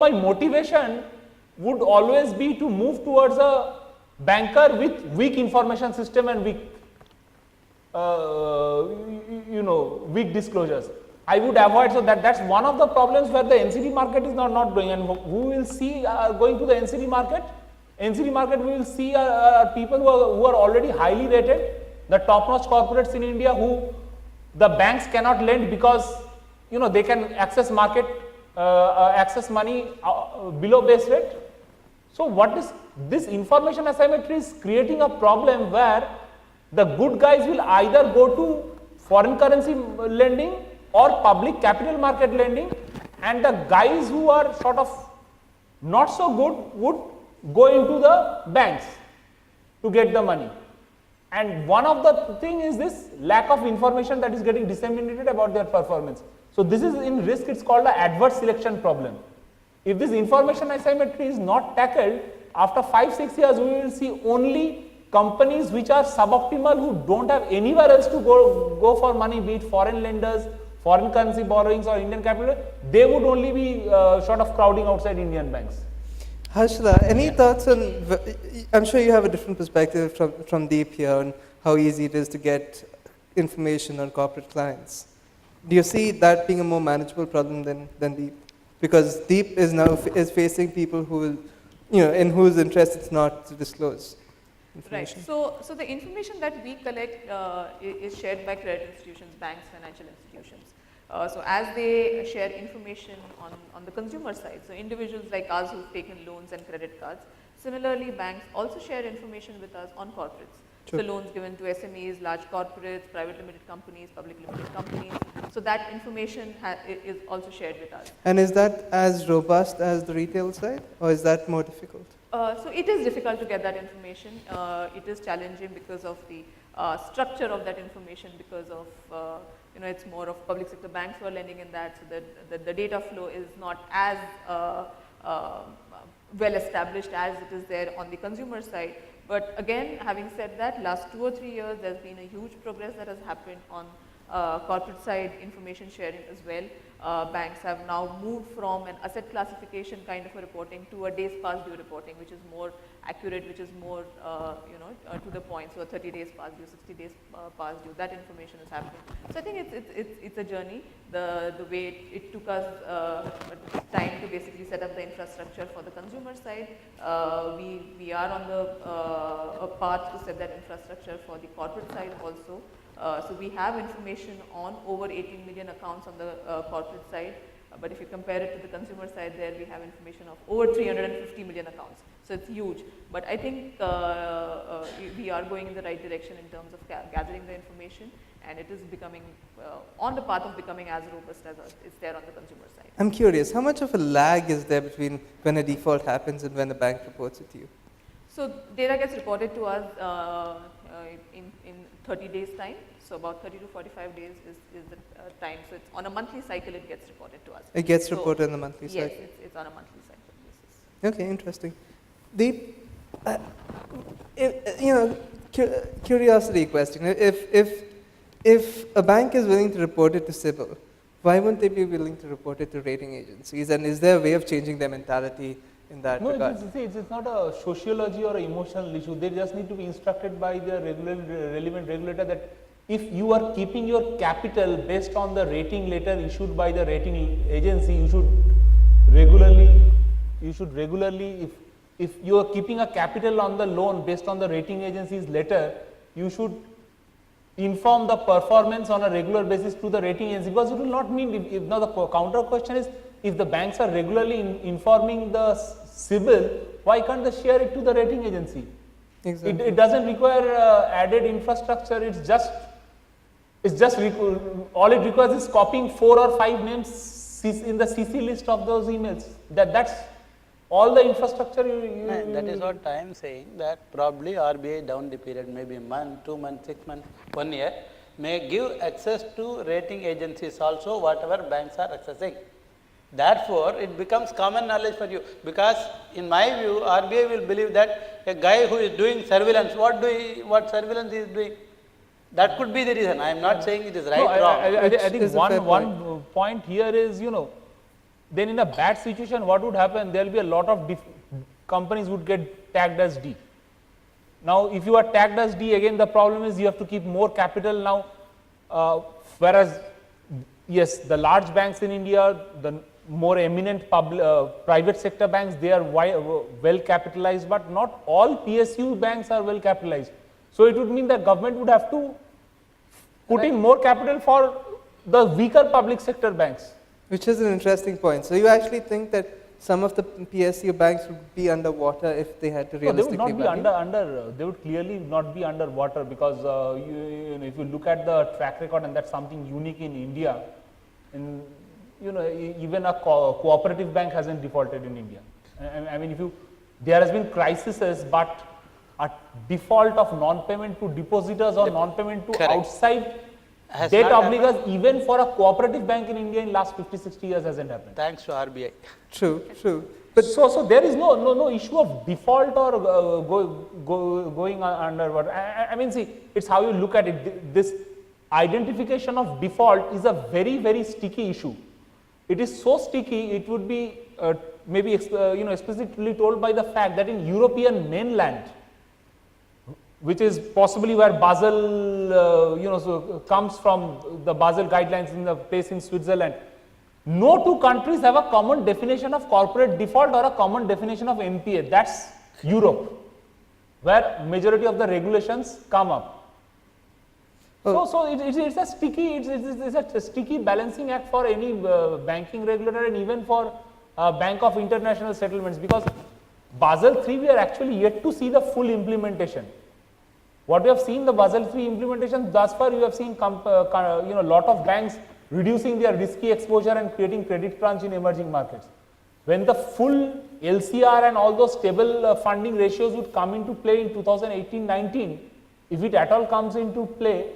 my motivation would always be to move towards a banker with weak information system and weak, weak disclosures. I would avoid, so that's one of the problems where the NCD market is not going. And who will see going to the NCD market? NCD market, we will see people who are already highly rated, the top-notch corporates in India who the banks cannot lend because they can access market, access money below base rate. So what is this information asymmetry is creating a problem where the good guys will either go to foreign currency lending or public capital market lending, and the guys who are sort of not so good would go into the banks to get the money. And one of the thing is this lack of information that is getting disseminated about their performance. So this is in risk, it's called the adverse selection problem. If this information asymmetry is not tackled, after 5-6 years we will see only companies which are suboptimal, who don't have anywhere else to go for money, be it foreign lenders, foreign currency borrowings or Indian capital, they would only be sort of crowding outside Indian banks. Harshada, any thoughts on, I'm sure you have a different perspective from Deep here on how easy it is to get information on corporate clients. Do you see that being a more manageable problem than Deep? Because Deep is now facing people who will, in whose interest it's not to disclose information. Right. So the information that we collect is shared by credit institutions, banks, financial institutions. So as they share information on the consumer side, so individuals like us who've taken loans and credit cards, similarly banks also share information with us on corporates. Sure. So loans given to SMEs, large corporates, private limited companies, public limited companies. So that information is also shared with us. And is that as robust as the retail side, or is that more difficult? So it is difficult to get that information. It is challenging because of the structure of that information, because of it's more of public sector banks who are lending in that, so that the data flow is not as well established as it is there on the consumer side. But again, having said that, last 2 or 3 years there's been a huge progress that has happened on corporate side information sharing as well. Banks have now moved from an asset classification kind of a reporting to a days past due reporting, which is more accurate, which is more to the point. So 30 days past due, 60 days past due, that information is happening. So I think it's a journey. The way it took us time to basically set up the infrastructure for the consumer side, we are on the path to set that infrastructure for the corporate side also. So we have information on over 18 million accounts on the corporate side, but if you compare it to the consumer side, there we have information of over 350 million accounts. So it's huge, but I think we are going in the right direction in terms of gathering the information, and it is becoming on the path of becoming as robust as it's there on the consumer side. I'm curious, how much of a lag is there between when a default happens and when the bank reports it to you? So data gets reported to us in 30 days time. So about 30 to 45 days is the time. So it's on a monthly cycle, it gets reported to us. It gets reported on the monthly cycle? Yes, it's on a monthly cycle basis. Okay, interesting. Curiosity question. If a bank is willing to report it to CIBIL, why wouldn't they be willing to report it to rating agencies? And is there a way of changing their mentality in that regard? It's not a sociology or emotional issue. They just need to be instructed by the relevant regulator that if you are keeping your capital based on the rating letter issued by the rating agency, you should regularly, if you are keeping a capital on the loan based on the rating agency's letter, you should inform the performance on a regular basis to the rating agency, because it will not mean, if now the counter question is, if the banks are regularly informing the CIBIL, why can't they share it to the rating agency? Exactly. It doesn't require added infrastructure. All it requires is copying 4 or 5 names in the CC list of those emails. That's all the infrastructure that is what I am saying, that probably RBI down the period, maybe a month, 2 months, 6 months, 1 year, may give access to rating agencies also, whatever banks are accessing. Therefore, it becomes common knowledge for you, because in my view, RBI will believe that a guy who is doing surveillance, what surveillance he is doing, that could be the reason. I am not saying it is right or wrong. I think one point here is, then in a bad situation, what would happen? There will be a lot of companies would get tagged as D. Now, if you are tagged as D, again the problem is you have to keep more capital now, whereas yes, the large banks in India, the more eminent private sector banks, they are well capitalized, but not all PSU banks are well capitalized. So it would mean that government would have to put in more capital for the weaker public sector banks. Which is an interesting point. So you actually think that some of the PSU banks would be underwater if they had to No, they would realistically not be value? they would clearly not be underwater, because if you look at the track record, and that's something unique in India, in even a cooperative bank hasn't defaulted in India. I mean, there has been crises, but a default of non-payment to depositors or non-payment to Correct. outside Has debt not obligors, even for a cooperative bank in India in last 50-60 years hasn't happened. Thanks to RBI. True, true. But so there is no issue of default or going under. I mean, see, it's how you look at it. This identification of default is a very sticky issue. It is so sticky, it would be maybe explicitly told by the fact that in European mainland, which is possibly where Basel comes from, the Basel guidelines in the place in Switzerland, no two countries have a common definition of corporate default or a common definition of NPA. That's Europe, where majority of the regulations come up. So it's a sticky balancing act for any banking regulator, and even for Bank of International Settlements, because Basel III, we are actually yet to see the full implementation. What we have seen, the Basel III implementation, thus far you have seen lot of banks reducing their risky exposure and creating credit crunch in emerging markets. When the full LCR and all those stable funding ratios would come into play in 2018-19, if it at all comes into play,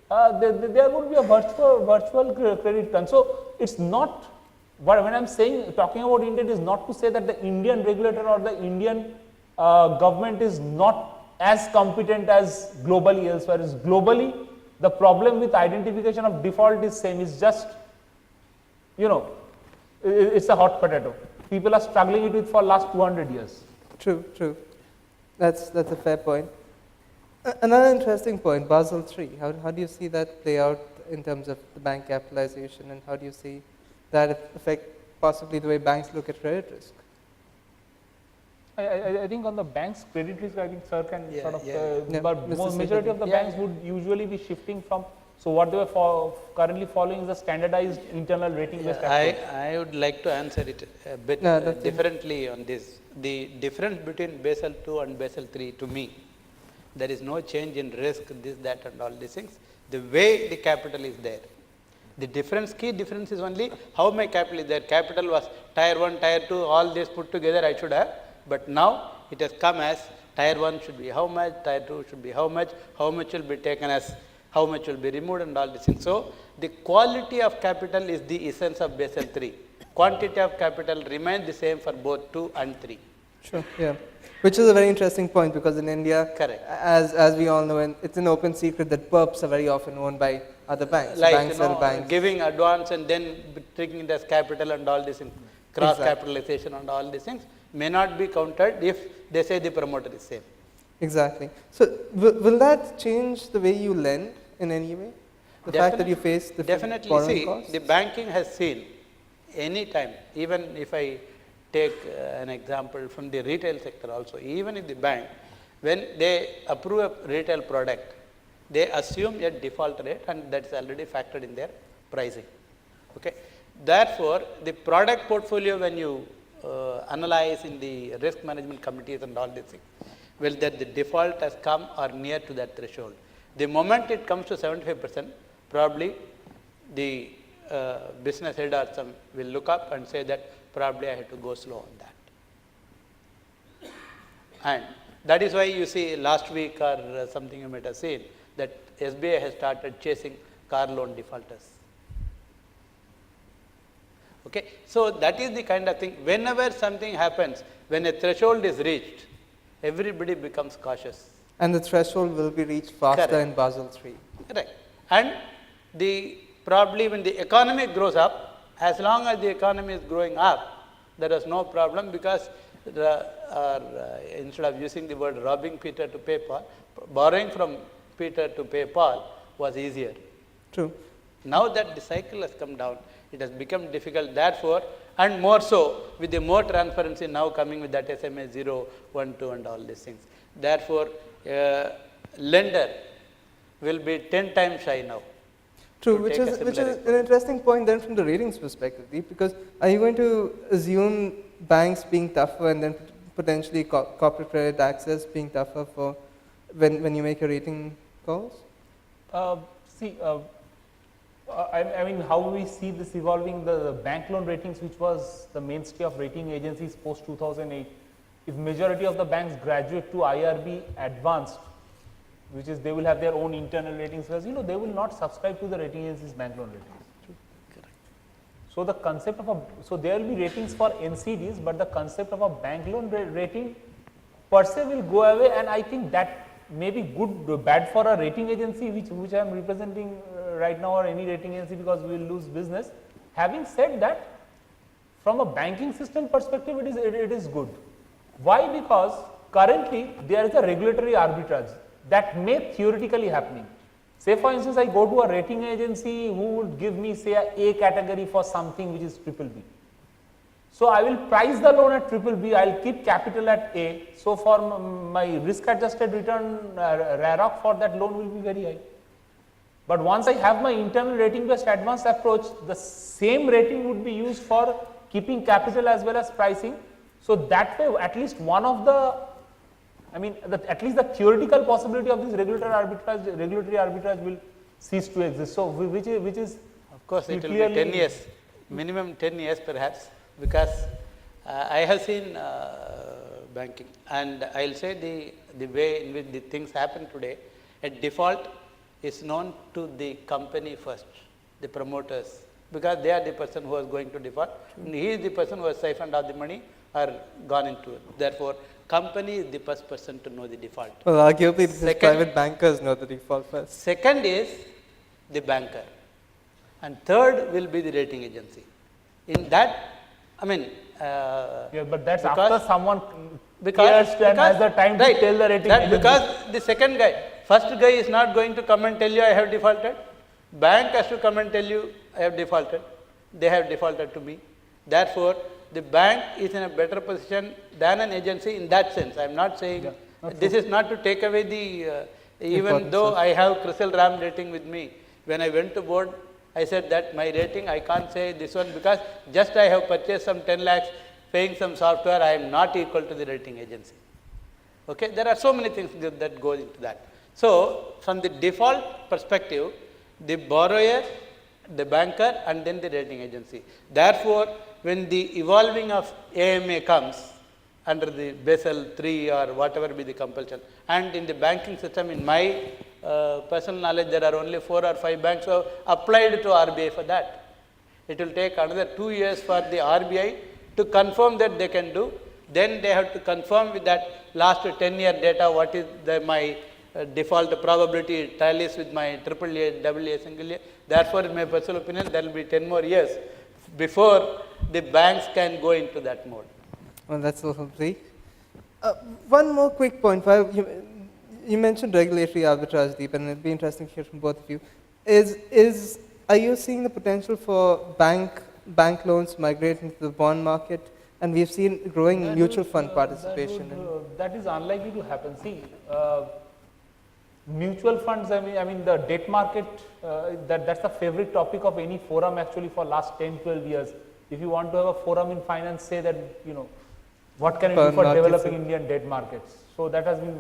there would be a virtual credit crunch. So it's not, when I'm talking about India, it is not to say that the Indian regulator or the Indian government is not as competent as globally elsewhere. Is globally, the problem with identification of default is same. It's just, it's a hot potato. People are struggling with it for last 200 years. True, true. That's a fair point. Another interesting point, Basel III. How do you see that play out in terms of the bank capitalization, and how do you see that affect possibly the way banks look at credit risk? I think on the bank's credit risk, I think sir can but Mr. majority of the banks would usually be shifting from. So what they were currently following is a standardized internal rating based approach. I would like to answer it a bit differently on this. The difference between Basel II and Basel III, to me, there is no change in risk, this, that, and all these things. The way the capital is there. The key difference is only how my capital is there. Capital was tier 1, tier 2, all this put together I should have. But now it has come as tier 1 should be how much, tier 2 should be how much will be taken as, how much will be removed, and all these things. So the quality of capital is the essence of Basel III. Quantity of capital remains the same for both 2 and 3. Sure, yeah. Which is a very interesting point, because in India, Correct. as we all know, and it's an open secret that perps are very often owned by other banks. Like, banks are banks. giving advance and then taking it as capital and all these things, cross capitalization and all these things may not be counted if they say the promoter is same. Exactly. So will that change the way you lend in any way? The fact that you face the definitely. See, the banking has seen any time, even if I take an example from the retail sector also, even in the bank, when they approve a retail product, they assume a default rate, and that is already factored in their pricing. Okay. Therefore, the product portfolio, when you analyze in the risk management committees and all these things, well, that the default has come or near to that threshold. The moment it comes to 75%, probably the business head or some will look up and say that probably I have to go slow on that. And that is why you see last week or something you might have seen that SBI has started chasing car loan defaulters. Okay. So that is the kind of thing. Whenever something happens, when a threshold is reached, everybody becomes cautious. And the threshold will be reached faster in Basel III. Correct. And probably when the economy grows up As long as the economy is growing up, there is no problem because instead of using the word robbing Peter to pay Paul, borrowing from Peter to pay Paul was easier. True. Now that the cycle has come down, it has become difficult. Therefore, and more so with the more transparency now coming with that SMA 0, 1, 2 and all these things. Therefore, lender will be 10 times shy now. True, to which take a is similar an interesting point then from the ratings perspective, Deep, because are you going to assume banks being tougher and then potentially corporate credit access being tougher for when you make your rating calls? I mean, how we see this evolving, the bank loan ratings, which was the mainstay of rating agencies post 2008, if majority of the banks graduate to IRB advanced, which is they will have their own internal ratings, because they will not subscribe to the rating agencies bank loan ratings. Correct. So the concept of so there will be ratings for NCDs, but the concept of a bank loan rating per se will go away, and I think that may be good or bad for a rating agency which I am representing right now, or any rating agency, because we will lose business. Having said that, from a banking system perspective, it is good. Why? Because currently there is a regulatory arbitrage that may theoretically happening. Say for instance, I go to a rating agency who would give me say a category for something which is BBB. So I will price the loan at BBB, I will keep capital at A. So for my risk adjusted return, RAROC for that loan will be very high. But once I have my internal rating based advanced approach, the same rating would be used for keeping capital as well as pricing. So that way, at least one of the, at least the theoretical possibility of this regulatory arbitrage will cease to exist. So which is Of course, it will be 10 years, minimum 10 years perhaps, because I have seen banking, and I will say the way in which the things happen today, a default is known to the company first, the promoters, because they are the person who is going to default, and he is the person who has siphoned out the money or gone into it. Therefore, company is the first person to know the default. Well, arguably, the private bankers know the default first. Second is the banker, and third will be the rating agency. In that, yeah, but that's after someone because has the time to tell the rating agency. Because the second guy, first guy is not going to come and tell you I have defaulted. Bank has to come and tell you I have defaulted. They have defaulted to me. Therefore, the bank is in a better position than an agency in that sense. I am not saying this is not to take away the even though I have CRISIL RAM rating with me. When I went to board, I said that my rating I can't say this one because just I have purchased some 10 lakhs paying some software, I am not equal to the rating agency. Okay, there are so many things that go into that. So, from the default perspective, the borrower, the banker and then the rating agency. Therefore, when the evolving of AMA comes under the Basel III or whatever be the compulsion, and in the banking system, in my personal knowledge, there are only 4 or 5 banks who have applied to RBI for that. It will take another 2 years for the RBI to confirm that they can do. Then they have to confirm with that last 10-year data, what is my default probability tallies with my AAA, AA, single A. Therefore, in my personal opinion, there will be 10 more years before the banks can go into that mode. Well, that's also great. One more quick point. You mentioned regulatory arbitrage, Deep, and it'd be interesting to hear from both of you. Are you seeing the potential for bank loans migrating to the bond market? And we've seen growing mutual fund participation. That is unlikely to happen. See, mutual funds, I mean the debt market, that's the favorite topic of any forum actually for last 10, 12 years. If you want to have a forum in finance, say that, what can it do for developing Indian debt markets? So that has been,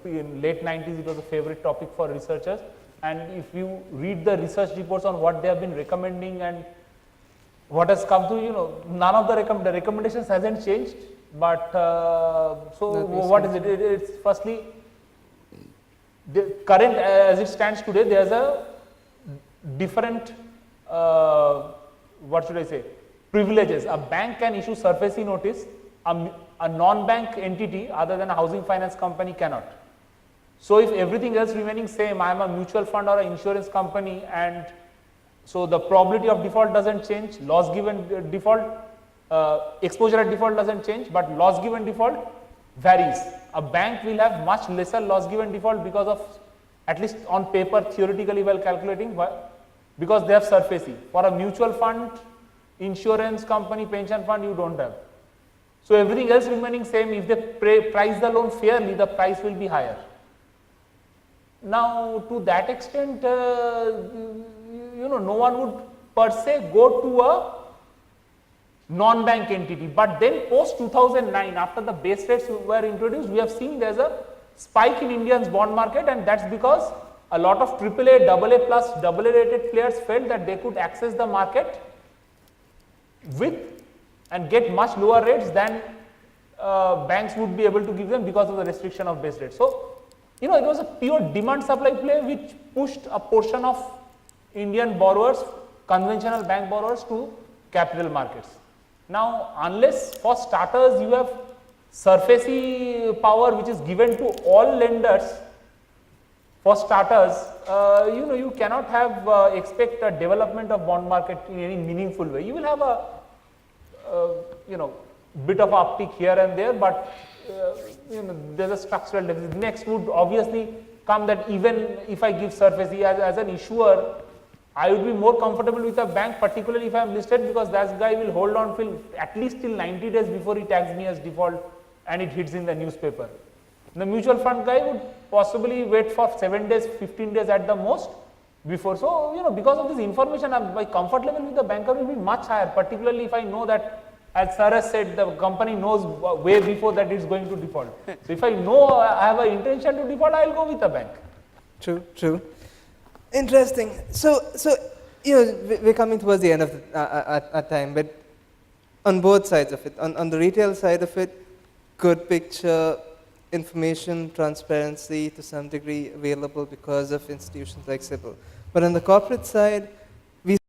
in late 90s, it was a favorite topic for researchers. And if you read the research reports on what they have been recommending and what has come to, none of the recommendations hasn't changed. But so what is it? It's firstly, the current as it stands today, there's a different, what should I say, privileges. A bank can issue SARFAESI notice, a non-bank entity other than a housing finance company cannot. So if everything else remaining same, I am a mutual fund or an insurance company and So the probability of default doesn't change, loss given default, exposure at default doesn't change, but loss given default varies. A bank will have much lesser loss given default because of, at least on paper, theoretically while calculating, because they have SARFAESI. For a mutual fund, insurance company, pension fund, you don't have. So everything else remaining same, if they price the loan fairly, the price will be higher. Now, to that extent, no one would per se go to a non-bank entity. But then post 2009, after the base rates were introduced, we have seen there's a spike in India's bond market, and that's because a lot of AAA, AA plus, AA rated players felt that they could access the market with and get much lower rates than banks would be able to give them because of the restriction of base rate. So, it was a pure demand supply play which pushed a portion of Indian borrowers, conventional bank borrowers, to capital markets. Now, unless for starters you have SARFAESI power which is given to all lenders, for starters, you cannot have expect a development of bond market in any meaningful way. You will have a bit of uptick here and there, but there's a structural deficit. Next would obviously come that even if I give SARFAESI as an issuer, I would be more comfortable with a bank, particularly if I am listed, because that guy will hold on till at least till 90 days before he tags me as default and it hits in the newspaper. The mutual fund guy would possibly wait for 7 days, 15 days at the most before. So, because of this information, my comfort level with the banker will be much higher, particularly if I know that, as Sir has said, the company knows way before that it's going to default. So, if I know I have an intention to default, I will go with a bank. True, true. Interesting. So we're coming towards the end of our time, but on both sides of it, on the retail side of it, good picture, information, transparency to some degree available because of institutions like CIBIL. But on the corporate side,